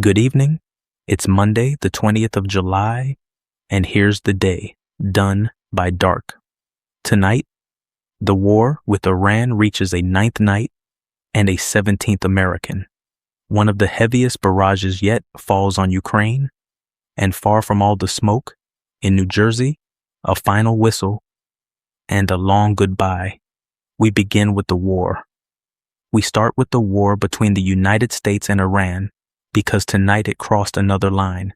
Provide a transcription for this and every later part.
Good evening. It's Monday, the 20th of July, and here's the day, done by dark. Tonight, the war with Iran reaches a ninth night and a 17th American. One of the heaviest barrages yet falls on Ukraine, and far from all the smoke, in New Jersey, a final whistle and a long goodbye. We begin with the war. We start with the war between the United States and Iran, because tonight it crossed another line.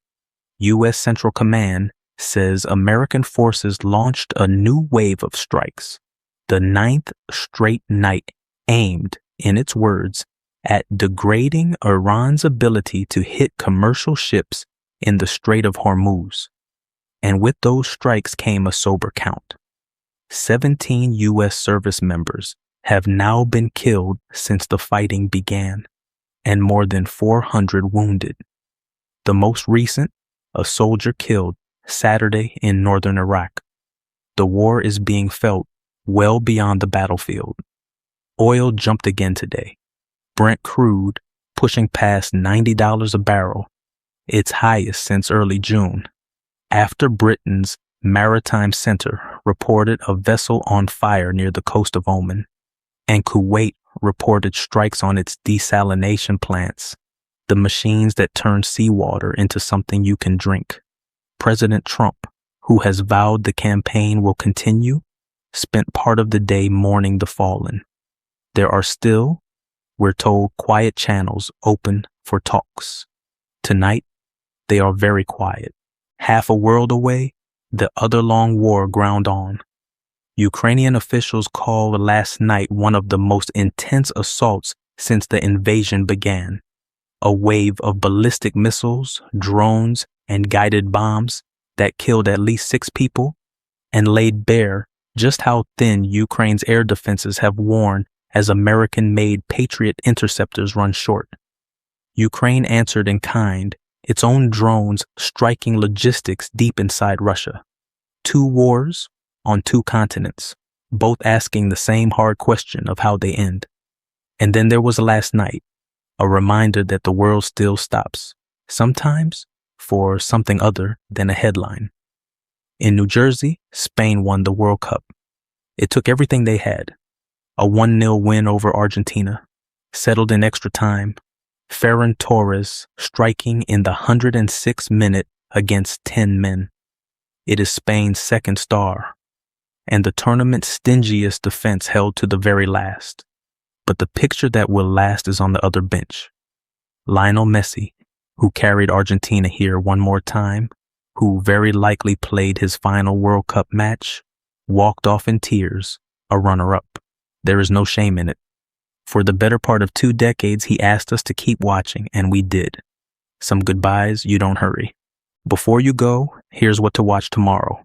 U.S. Central Command says American forces launched a new wave of strikes, the ninth straight night, aimed, in its words, at degrading Iran's ability to hit commercial ships in the Strait of Hormuz. And with those strikes came a sober count. 17 U.S. service members have now been killed since the fighting began, and more than 400 wounded. The most recent, a soldier killed Saturday in northern Iraq. The war is being felt well beyond the battlefield. Oil jumped again today. Brent crude pushing past $90 a barrel, its highest since early June, after Britain's Maritime Center reported a vessel on fire near the coast of Oman, and Kuwait reported strikes on its desalination plants, the machines that turn seawater into something you can drink. President Trump, who has vowed the campaign will continue, spent part of the day mourning the fallen. There are still, we're told, quiet channels open for talks. Tonight, they are very quiet. Half a world away, the other long war ground on. Ukrainian officials called last night one of the most intense assaults since the invasion began. A wave of ballistic missiles, drones, and guided bombs that killed at least 6 people and laid bare just how thin Ukraine's air defenses have worn as American-made Patriot interceptors run short. Ukraine answered in kind, its own drones striking logistics deep inside Russia. 2 wars on 2 continents, both asking the same hard question of how they end. And then there was last night, a reminder that the world still stops, sometimes for something other than a headline. In New Jersey, Spain won the World Cup. It took everything they had. A 1-0 win over Argentina, settled in extra time, Ferran Torres striking in the 106th minute against 10 men. It is Spain's second star, and the tournament's stingiest defense held to the very last. But the picture that will last is on the other bench. Lionel Messi, who carried Argentina here one more time, who very likely played his final World Cup match, walked off in tears, a runner-up. There is no shame in it. For the better part of 2 decades, he asked us to keep watching, and we did. Some goodbyes, you don't hurry. Before you go, here's what to watch tomorrow.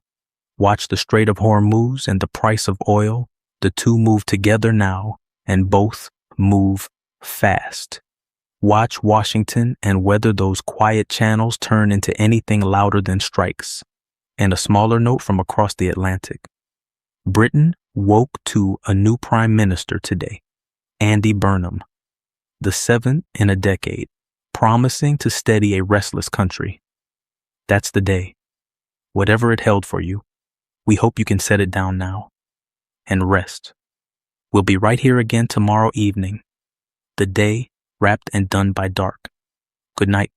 Watch the Strait of Hormuz and the price of oil. The two move together now, and both move fast. Watch Washington and whether those quiet channels turn into anything louder than strikes. And a smaller note from across the Atlantic. Britain woke to a new prime minister today, Andy Burnham, the 7th in a decade, promising to steady a restless country. That's the day. Whatever it held for you, we hope you can set it down now and rest. We'll be right here again tomorrow evening. The day wrapped and done by dark. Good night.